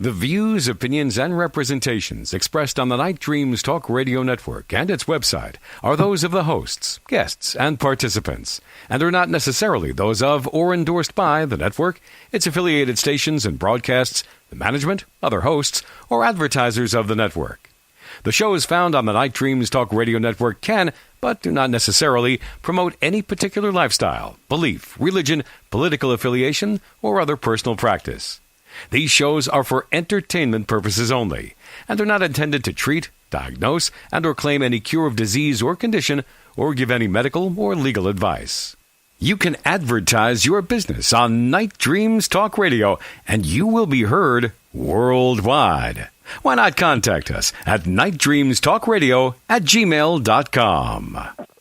The views, opinions, and representations expressed on the Night Dreams Talk Radio Network and its website are those of the hosts, guests, and participants, and are not necessarily those of or endorsed by the network, its affiliated stations and broadcasts, the management, other hosts, or advertisers of the network. The shows found on the Night Dreams Talk Radio Network can, but do not necessarily, promote any particular lifestyle, belief, religion, political affiliation, or other personal practice. These shows are for entertainment purposes only, and are not intended to treat, diagnose, and or claim any cure of disease or condition, or give any medical or legal advice. You can advertise your business on Night Dreams Talk Radio, and you will be heard worldwide. Why not contact us at nightdreamstalkradio@gmail.com.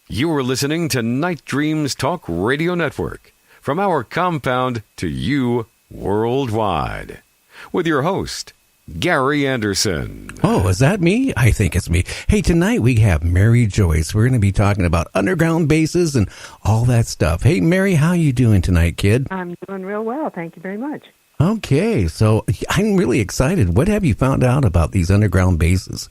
You are listening to Night Dreams Talk Radio Network, from our compound to you worldwide, with your host, Gary Anderson. Oh, is that me? I think it's me. Hey, tonight we have Mary Joyce. We're going to be talking about underground bases and all that stuff. Hey, Mary, how you doing tonight, kid? I'm doing real well. Thank you very much. Okay, so I'm really excited. What have you found out about these underground bases?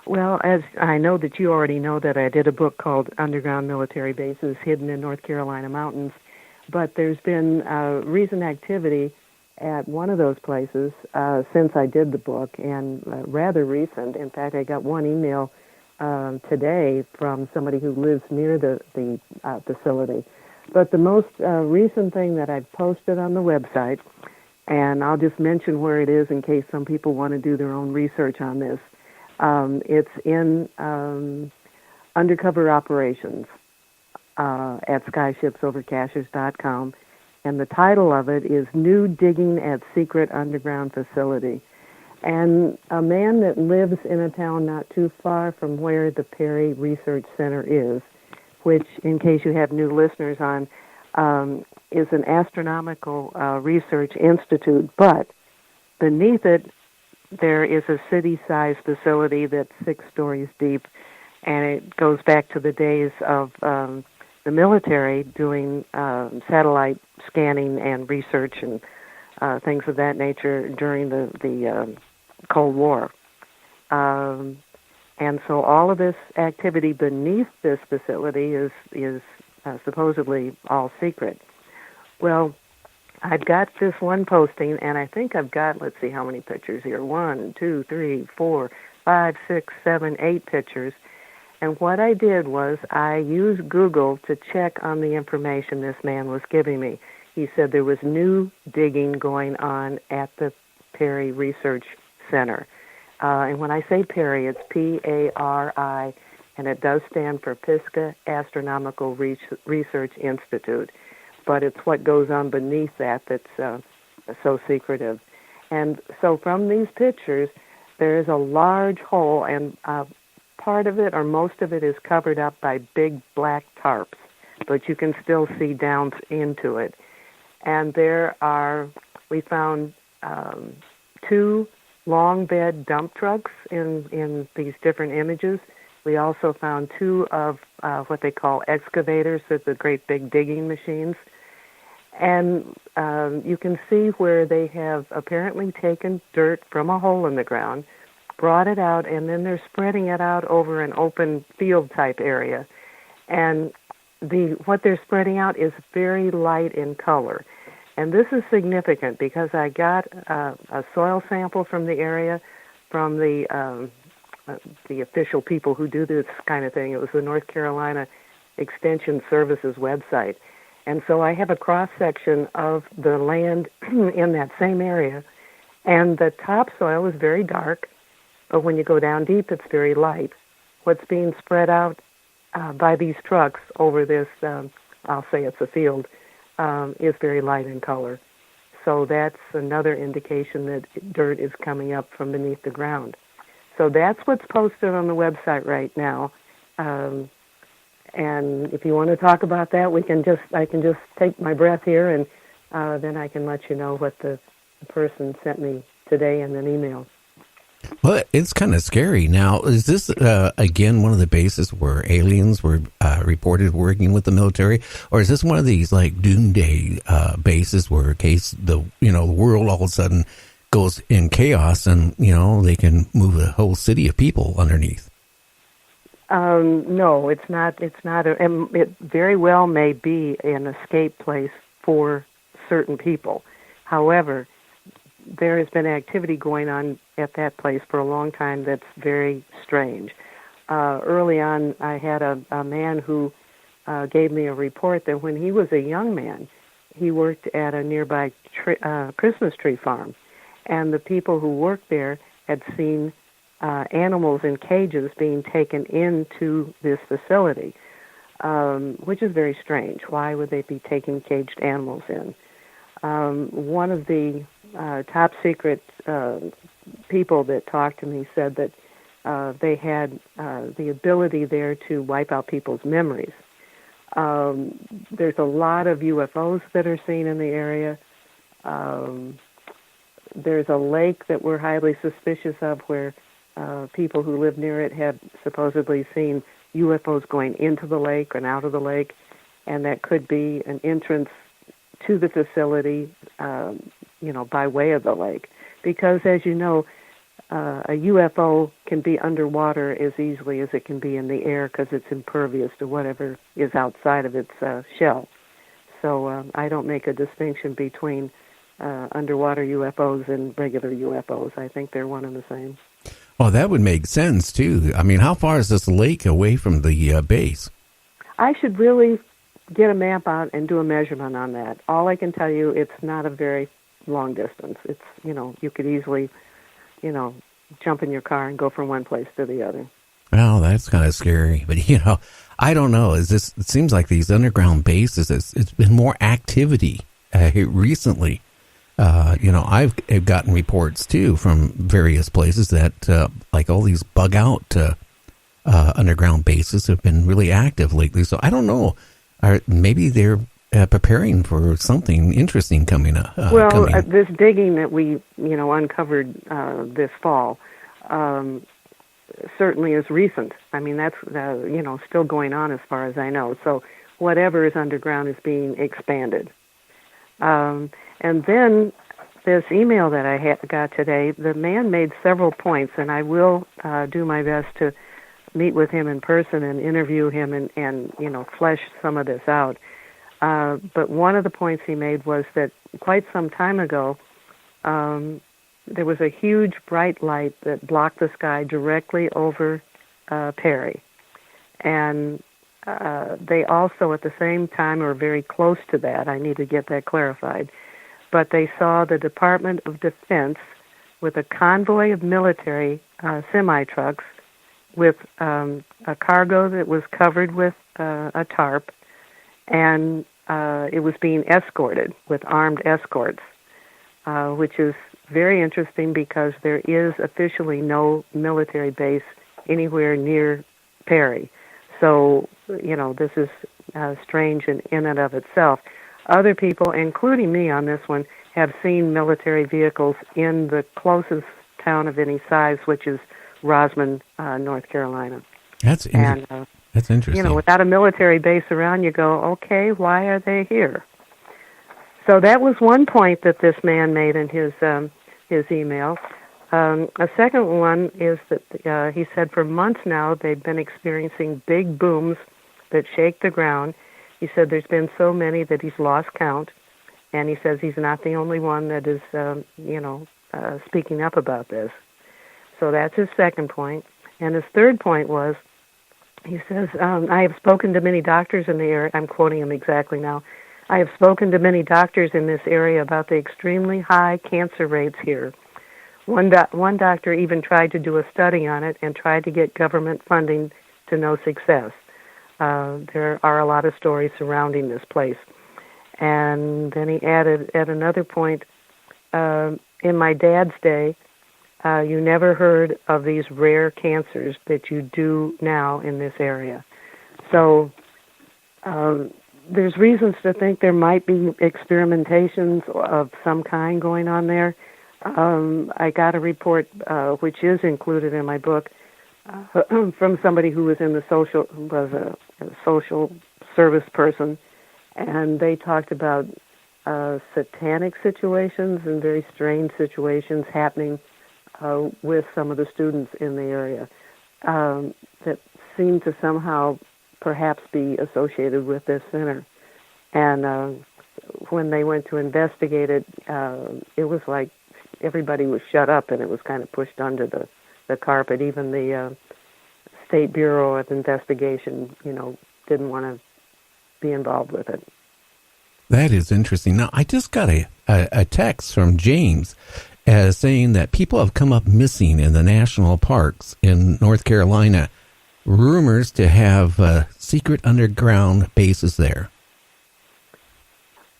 Well, as I know that you already know that I did a book called Underground Military Bases Hidden in North Carolina Mountains, but there's been recent activity at one of those places since I did the book, and rather recent. In fact, I got one email today from somebody who lives near the facility. But the most recent thing that I've posted on the website, and I'll just mention where it is in case some people want to do their own research on this, it's in Undercover Operations at skyshipsovercaches.com, and the title of it is New Digging at Secret Underground Facility. And a man that lives in a town not too far from where the Perry Research Center is, which, in case you have new listeners on, is an astronomical research institute, but beneath it there is a city-sized facility that's 6 stories deep, and it goes back to the days of the military doing satellite scanning and research and things of that nature during the Cold War. And so all of this activity beneath this facility is supposedly all secret. Well, I've got this one posting, and I think I've got, let's see how many pictures here, 1, 2, 3, 4, 5, 6, 7, 8 pictures. And what I did was I used Google to check on the information this man was giving me. He said there was new digging going on at the Perry Research Center. And when I say Perry, it's P-A-R-I, and it does stand for Pisgah Astronomical Research Institute. But it's what goes on beneath that's so secretive. And so from these pictures, there is a large hole, and part of it or most of it is covered up by big black tarps, but you can still see down into it. And we found 2 long bed dump trucks in these different images. We also found 2 of what they call excavators, so the great big digging machines. And you can see where they have apparently taken dirt from a hole in the ground, brought it out, and then they're spreading it out over an open field type area. And what they're spreading out is very light in color. And this is significant because I got a soil sample from the area from the official people who do this kind of thing. It was the North Carolina Extension Services website. And so I have a cross-section of the land in that same area, and the topsoil is very dark, but when you go down deep, it's very light. What's being spread out by these trucks over this, I'll say it's a field, is very light in color. So that's another indication that dirt is coming up from beneath the ground. So that's what's posted on the website right now. And if you want to talk about that, I can just take my breath here, and then I can let you know what the person sent me today in an email. Well, it's kind of scary. Now, is this, again, one of the bases where aliens were reported working with the military? Or is this one of these, like, doomsday bases where in case the world all of a sudden goes in chaos, and they can move a whole city of people underneath. No, it's not. It's not. It very well may be an escape place for certain people. However, there has been activity going on at that place for a long time that's very strange. Early on, I had a man who gave me a report that when he was a young man, he worked at a nearby Christmas tree farm, and the people who worked there had seen animals in cages being taken into this facility, which is very strange. Why would they be taking caged animals in? One of the top secret people that talked to me said that they had the ability there to wipe out people's memories. There's a lot of UFOs that are seen in the area. There's a lake that we're highly suspicious of where people who live near it have supposedly seen UFOs going into the lake and out of the lake, and that could be an entrance to the facility, by way of the lake. Because, as you know, a UFO can be underwater as easily as it can be in the air because it's impervious to whatever is outside of its shell. So I don't make a distinction between underwater UFOs and regular UFOs. I think they're one and the same. Well, that would make sense, too. I mean, how far is this lake away from the base? I should really get a map out and do a measurement on that. All I can tell you, it's not a very long distance. It's, you could easily, jump in your car and go from one place to the other. Well, that's kind of scary. But, I don't know. It seems like these underground bases, it's been more activity recently. I've gotten reports, too, from various places that, like all these bug-out underground bases have been really active lately. So I don't know. Maybe they're preparing for something interesting coming up. This digging that we, uncovered this fall certainly is recent. I mean, that's, still going on as far as I know. So whatever is underground is being expanded. And then this email that I got today, the man made several points, and I will do my best to meet with him in person and interview him and flesh some of this out. But one of the points he made was that quite some time ago, there was a huge bright light that blocked the sky directly over Perry. And they also, at the same time, or very close to that, I need to get that clarified, but they saw the Department of Defense with a convoy of military semi-trucks with a cargo that was covered with a tarp, and it was being escorted with armed escorts, which is very interesting because there is officially no military base anywhere near Perry. So, this is strange in and of itself. Other people, including me on this one, have seen military vehicles in the closest town of any size, which is Rosman, North Carolina. That's interesting. Without a military base around, you go, okay, why are they here? So that was one point that this man made in his email. A second one is that he said for months now they've been experiencing big booms that shake the ground. He said there's been so many that he's lost count, and he says he's not the only one that is, speaking up about this. So that's his second point. And his third point was, he says, I have spoken to many doctors in the area. I'm quoting him exactly now. I have spoken to many doctors in this area about the extremely high cancer rates here. One doctor even tried to do a study on it and tried to get government funding to no success. There are a lot of stories surrounding this place. And then he added at another point, in my dad's day, you never heard of these rare cancers that you do now in this area. So there's reasons to think there might be experimentations of some kind going on there. I got a report, which is included in my book, from somebody who was was a social service person, and they talked about satanic situations and very strange situations happening with some of the students in the area that seem to somehow perhaps be associated with this center. And when they went to investigate it, it was like everybody was shut up and it was kind of pushed under the carpet. Even the State Bureau of Investigation, didn't want to be involved with it. That is interesting. Now, I just got a text from James saying that people have come up missing in the national parks in North Carolina. Rumors to have secret underground bases there.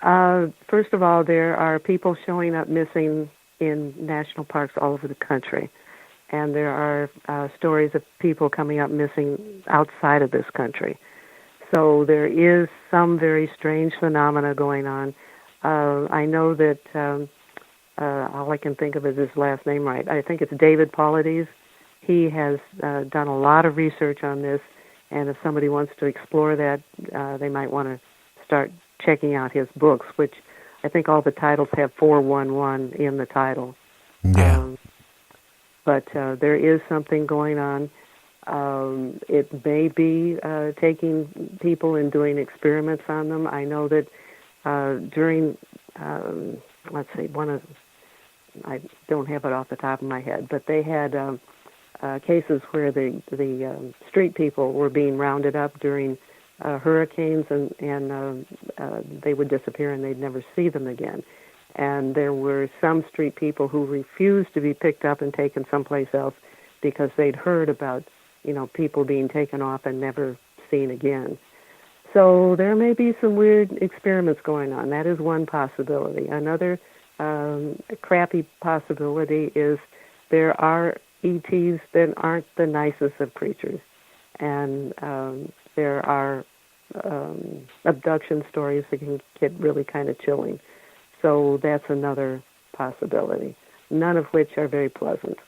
First of all, there are people showing up missing in national parks all over the country. And there are stories of people coming up missing outside of this country. So there is some very strange phenomena going on. I know that all I can think of is his last name right. I think it's David Paulides. He has done a lot of research on this, and if somebody wants to explore that, they might want to start checking out his books, which I think all the titles have 411 in the title. Yeah. But there is something going on. It may be taking people and doing experiments on them. I know that during, let's see, I don't have it off the top of my head, but they had cases where the street people were being rounded up during hurricanes, and they would disappear and they'd never see them again. And there were some street people who refused to be picked up and taken someplace else because they'd heard about, people being taken off and never seen again. So there may be some weird experiments going on. That is one possibility. Another crappy possibility is there are ETs that aren't the nicest of creatures. And there are abduction stories that can get really kind of chilling. So that's another possibility, none of which are very pleasant.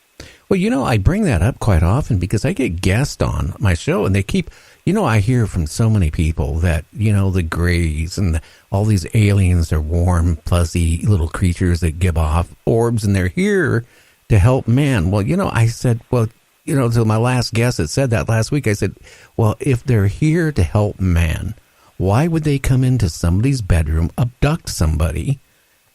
Well, I bring that up quite often because I get guests on my show and they keep, I hear from so many people that, the grays and all these aliens are warm, fuzzy little creatures that give off orbs and they're here to help man. Well, I said, to my last guest that said that last week, I said, well, if they're here to help man, why would they come into somebody's bedroom, abduct somebody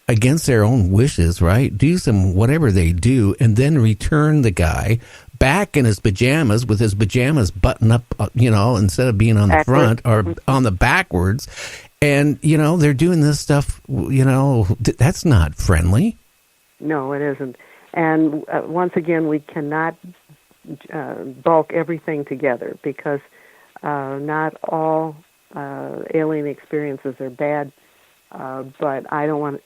against their own wishes, right? Do some whatever they do, and then return the guy back in his pajamas with his pajamas buttoned up, instead of being on the front or on the backwards. And, they're doing this stuff, that's not friendly. No, it isn't. And once again, we cannot bulk everything together because not all alien experiences are bad. But I don't want